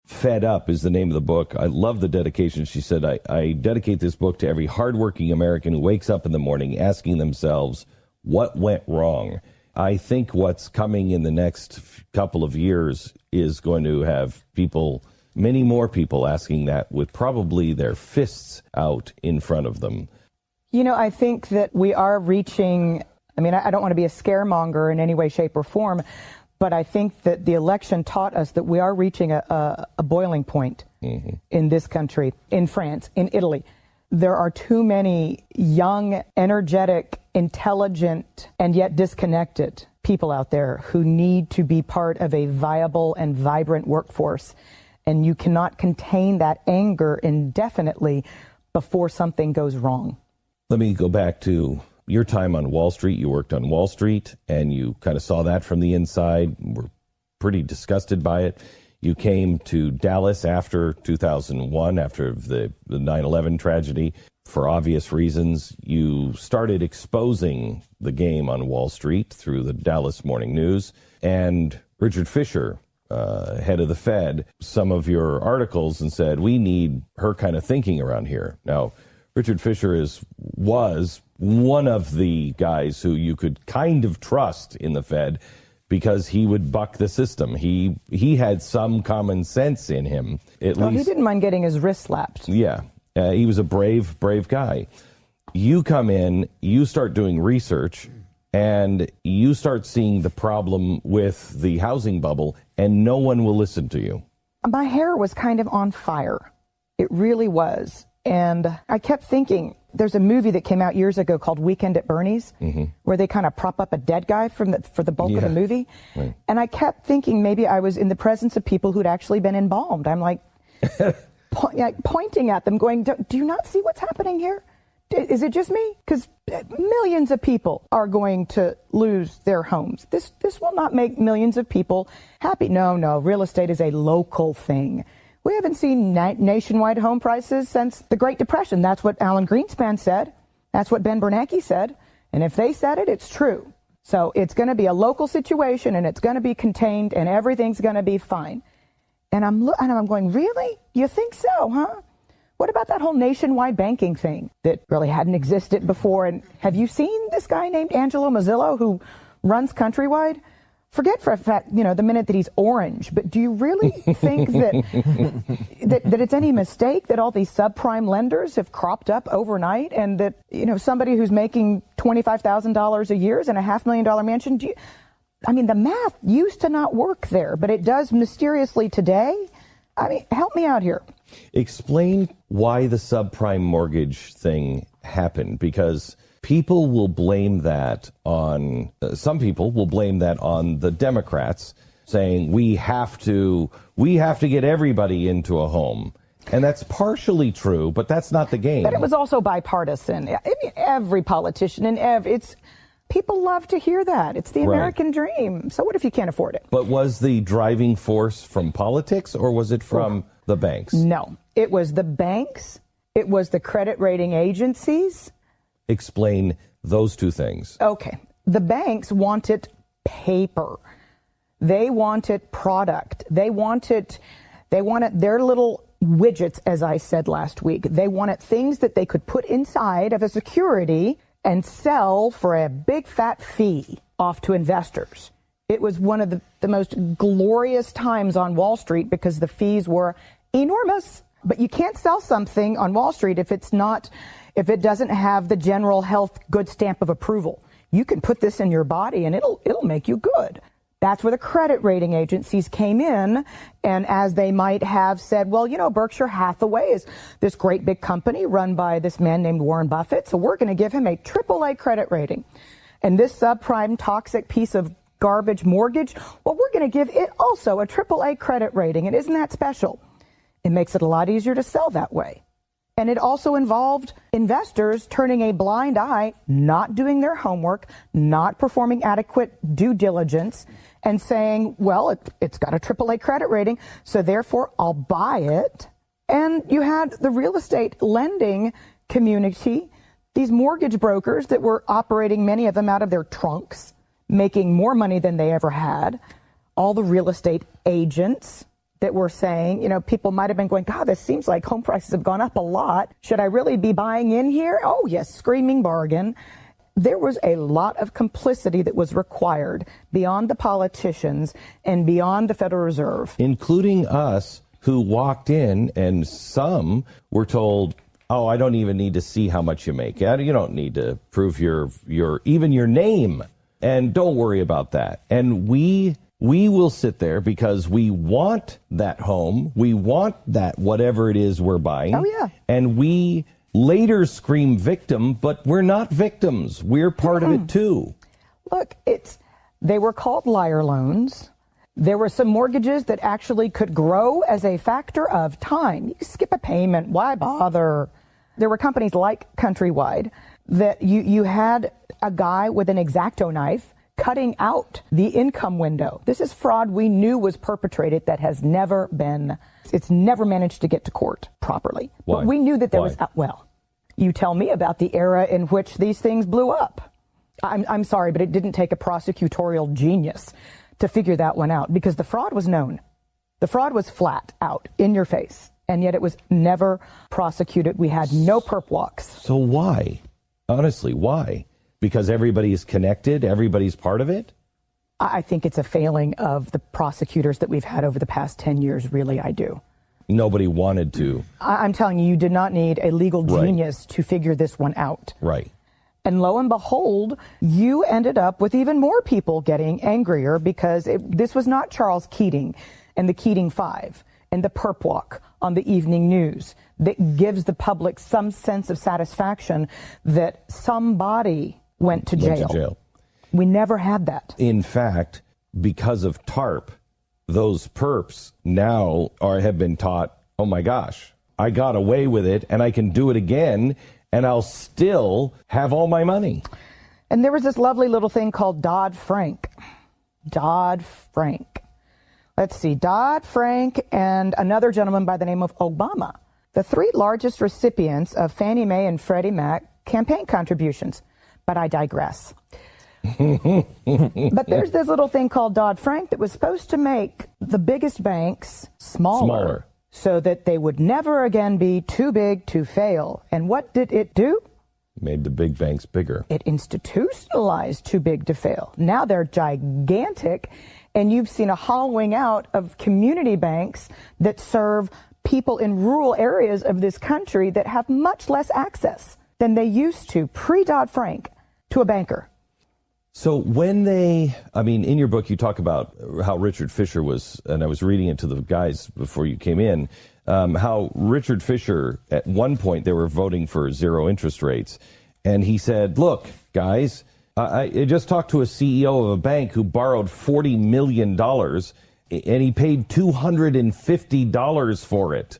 Fed Up is the name of the book. I love the dedication. She said, I dedicate this book to every hardworking American who wakes up in the morning asking themselves, what went wrong? I think what's coming in the next couple of years is going to have people, many more people asking that with probably their fists out in front of them. You know, I think that we are reaching, I mean, I don't want to be a scaremonger in any way, shape, or form, but I think that the election taught us that we are reaching a boiling point in this country, in France, in Italy. There are too many young, energetic, intelligent, and yet disconnected people out there who need to be part of a viable and vibrant workforce. And you cannot contain that anger indefinitely before something goes wrong. Let me go back to your time on Wall Street. You worked on Wall Street, and you kind of saw that from the inside, were pretty disgusted by it. You came to Dallas after 2001, after the 9/11 tragedy. For obvious reasons, you started exposing the game on Wall Street through the Dallas Morning News. And Richard Fisher, head of the Fed, some of your articles and said, we need her kind of thinking around here. Now, Richard Fisher was one of the guys who you could kind of trust in the Fed because he would buck the system. He had some common sense in him, at least. He didn't mind getting his wrist slapped. Yeah. He was a brave guy. You come in, you start doing research, and you start seeing the problem with the housing bubble, and no one will listen to you. My hair was kind of on fire. It really was. And I kept thinking, there's a movie that came out years ago called Weekend at Bernie's, where they kind of prop up a dead guy for the bulk of the movie. Right. And I kept thinking maybe I was in the presence of people who'd actually been embalmed. I'm like pointing at them going, do you not see what's happening here? Is it just me? Because millions of people are going to lose their homes. This will not make millions of people happy. No, real estate is a local thing. We haven't seen nationwide home prices since the Great Depression. That's what Alan Greenspan said. That's what Ben Bernanke said. And if they said it, it's true. So it's going to be a local situation, and it's going to be contained, and everything's going to be fine. And I'm going, really? You think so, huh? What about that whole nationwide banking thing that really hadn't existed before? And have you seen this guy named Angelo Mazzillo who runs Countrywide? Forget for a fact, the minute that he's orange, but do you really think that it's any mistake that all these subprime lenders have cropped up overnight, and that, somebody who's making $25,000 a year is in a $500,000 mansion? The math used to not work there, but it does mysteriously today. Help me out here. Explain why the subprime mortgage thing happened, because people will blame that on, some people will blame that on the Democrats, saying we have to get everybody into a home. And that's partially true, but that's not the game. But it was also bipartisan. Every politician and people love to hear that. It's the American dream. So what if you can't afford it? But was the driving force from politics, or was it from the banks? No, it was the banks. It was the credit rating agencies. Explain those two things. Okay. The banks wanted paper. They wanted product. They wanted their little widgets, as I said last week. They wanted things that they could put inside of a security and sell for a big fat fee off to investors. It was one of the most glorious times on Wall Street because the fees were enormous. But you can't sell something on Wall Street if it doesn't have the general health good stamp of approval. You can put this in your body and it'll make you good. That's where the credit rating agencies came in, and as they might have said, well, Berkshire Hathaway is this great big company run by this man named Warren Buffett, so we're going to give him a AAA credit rating. And this subprime toxic piece of garbage mortgage, well, we're going to give it also a AAA credit rating. And isn't that special? It makes it a lot easier to sell that way. And it also involved investors turning a blind eye, not doing their homework, not performing adequate due diligence, and saying, well, it's got a AAA credit rating, so therefore I'll buy it. And you had the real estate lending community, these mortgage brokers that were operating, many of them out of their trunks, making more money than they ever had. All the real estate agents, that were saying, people might have been going, God, this seems like home prices have gone up a lot. Should I really be buying in here? Oh, yes, screaming bargain. There was a lot of complicity that was required beyond the politicians and beyond the Federal Reserve. Including us, who walked in, and some were told, oh, I don't even need to see how much you make. You don't need to prove even your name. And don't worry about that. And we will sit there because we want that home. We want that whatever it is we're buying. Oh, yeah. And we later scream victim, but we're not victims. We're part of it too. Look, they were called liar loans. There were some mortgages that actually could grow as a factor of time. You skip a payment, why bother? There were companies like Countrywide that you had a guy with an X-Acto knife cutting out the income window. This is fraud we knew was perpetrated that has never managed to get to court properly. Why? But we knew that there Why? was, well, you tell me about the era in which these things blew up. I'm sorry, but it didn't take a prosecutorial genius to figure that one out, because the fraud was known. The fraud was flat out in your face, and yet it was never prosecuted. We had no perp walks. So why? Honestly, why? Because everybody is connected? Everybody's part of it? I think it's a failing of the prosecutors that we've had over the past 10 years. Really, I do. Nobody wanted to. I'm telling you, you did not need a legal genius to figure this one out. Right. And lo and behold, you ended up with even more people getting angrier because this was not Charles Keating and the Keating Five and the perp walk on the evening news that gives the public some sense of satisfaction that somebody went to jail. We never had that. In fact, because of TARP, those perps now have been taught, oh my gosh, I got away with it and I can do it again and I'll still have all my money. And there was this lovely little thing called Dodd-Frank. Dodd-Frank. Let's see, Dodd-Frank and another gentleman by the name of Obama, the three largest recipients of Fannie Mae and Freddie Mac campaign contributions. But I digress. But there's this little thing called Dodd-Frank that was supposed to make the biggest banks smaller so that they would never again be too big to fail. And what did it do? Made the big banks bigger. It institutionalized too big to fail. Now they're gigantic, and you've seen a hollowing out of community banks that serve people in rural areas of this country that have much less access than they used to pre-Dodd-Frank to a banker. So when in your book, you talk about how Richard Fisher was, and I was reading it to the guys before you came in, how Richard Fisher, at one point, they were voting for zero interest rates. And he said, look, guys, I just talked to a CEO of a bank who borrowed $40 million, and he paid $250 for it.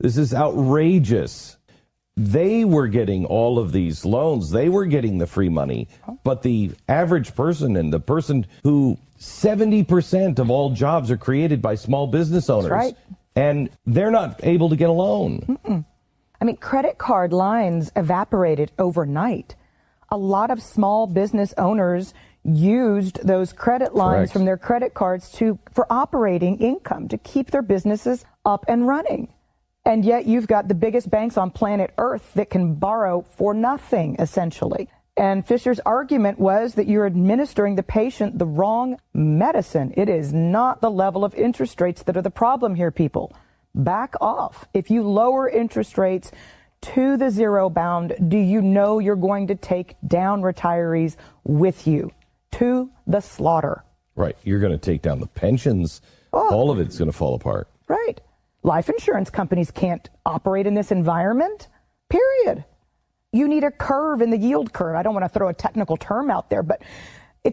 This is outrageous. They were getting all of these loans. They were getting the free money. But the average person and the person who 70% of all jobs are created by small business owners. That's right. And they're not able to get a loan. Mm-mm. I mean, credit card lines evaporated overnight. A lot of small business owners used those credit lines from their credit cards for operating income to keep their businesses up and running. And yet you've got the biggest banks on planet Earth that can borrow for nothing, essentially. And Fisher's argument was that you're administering the patient the wrong medicine. It is not the level of interest rates that are the problem here, people. Back off. If you lower interest rates to the zero bound, do you know you're going to take down retirees with you to the slaughter? Right. You're going to take down the pensions. All of it's going to fall apart. Right. Life insurance companies can't operate in this environment, period. You need a curve in the yield curve. I don't want to throw a technical term out there, but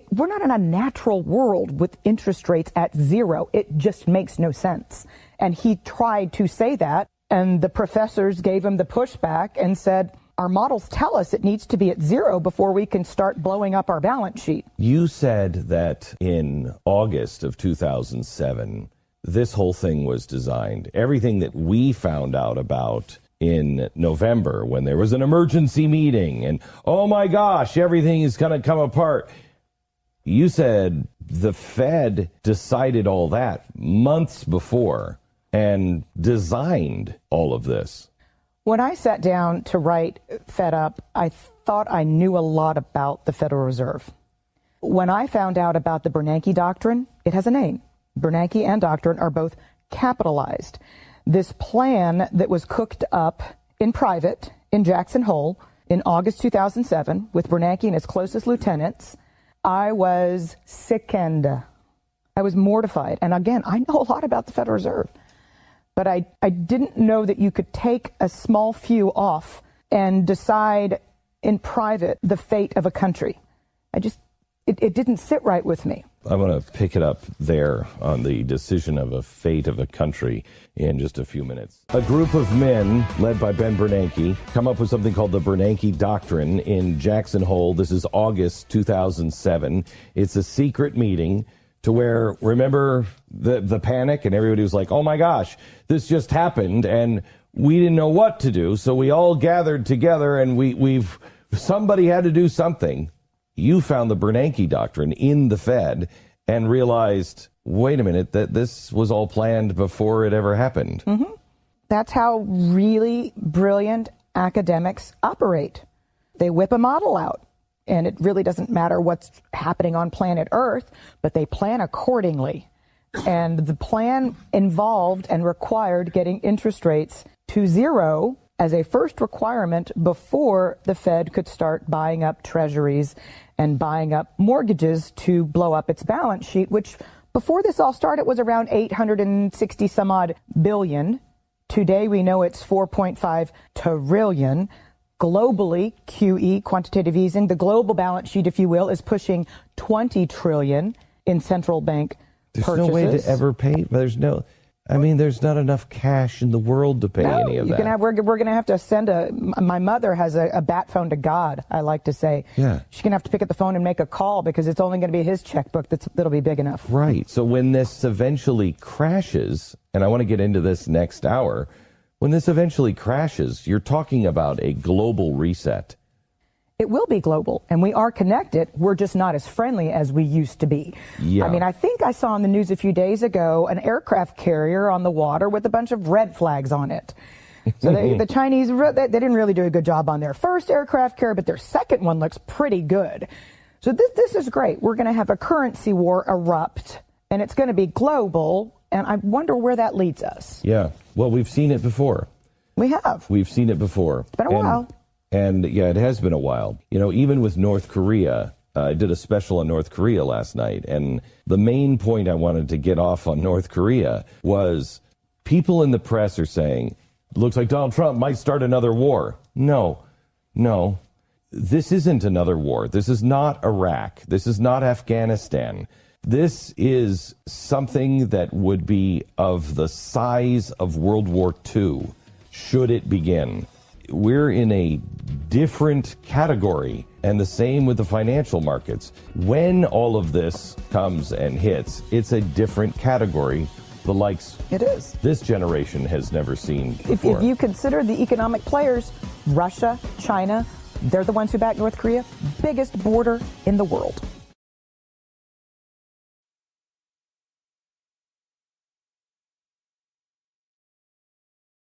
we're not in a natural world with interest rates at zero. It just makes no sense. And he tried to say that, and the professors gave him the pushback and said, our models tell us it needs to be at zero before we can start blowing up our balance sheet. You said that in August of 2007, this whole thing was designed. Everything that we found out about in November when there was an emergency meeting and, oh my gosh, everything is going to come apart. You said the Fed decided all that months before and designed all of this. When I sat down to write Fed Up, I thought I knew a lot about the Federal Reserve. When I found out about the Bernanke Doctrine, it has a name. Bernanke and Doctrine are both capitalized. This plan that was cooked up in private in Jackson Hole in August 2007 with Bernanke and his closest lieutenants, I was sickened. I was mortified. And again, I know a lot about the Federal Reserve, but I didn't know that you could take a small few off and decide in private the fate of a country. It didn't sit right with me. I'm going to pick it up there on the decision of a fate of a country in just a few minutes. A group of men led by Ben Bernanke come up with something called the Bernanke Doctrine in Jackson Hole. This is August 2007. It's a secret meeting to where, remember the panic, and everybody was like, oh my gosh, this just happened, and we didn't know what to do, so we all gathered together, and somebody had to do something. You found the Bernanke Doctrine in the Fed and realized, wait a minute, that this was all planned before it ever happened. Mm-hmm. That's how really brilliant academics operate. They whip a model out, and it really doesn't matter what's happening on planet Earth, but they plan accordingly. And the plan involved and required getting interest rates to zero as a first requirement before the Fed could start buying up treasuries and buying up mortgages to blow up its balance sheet, which before this all started was around 860 some odd billion. Today we know it's 4.5 trillion. Globally, QE, quantitative easing, the global balance sheet, if you will, is pushing 20 trillion in central bank purchases. There's no way to ever pay. There's not enough cash in the world to pay any of that. We're going to have to send my mother has a bat phone to God, I like to say. Yeah. She's going to have to pick up the phone and make a call because it's only going to be his checkbook that'll be big enough. Right. So when this eventually crashes, and I want to get into this next hour, when this eventually crashes, you're talking about a global reset. It will be global, and we are connected. We're just not as friendly as we used to be. Yeah. I mean, I think I saw on the news a few days ago an aircraft carrier on the water with a bunch of red flags on it. So the Chinese, they didn't really do a good job on their first aircraft carrier, but their second one looks pretty good. So this is great. We're going to have a currency war erupt, and it's going to be global, and I wonder where that leads us. Yeah. Well, we've seen it before. We have. We've seen it before. It's been a while. And yeah, it has been a while. You know, even with North Korea, I did a special on North Korea last night. And the main point I wanted to get off on North Korea was people in the press are saying, looks like Donald Trump might start another war. No. This isn't another war. This is not Iraq. This is not Afghanistan. This is something that would be of the size of World War II, should it begin. We're in a different category, and the same with the financial markets. When all of this comes and hits, it's a different category, the likes it is. This generation has never seen before. If you consider the economic players, Russia, China, they're the ones who back North Korea, biggest border in the world.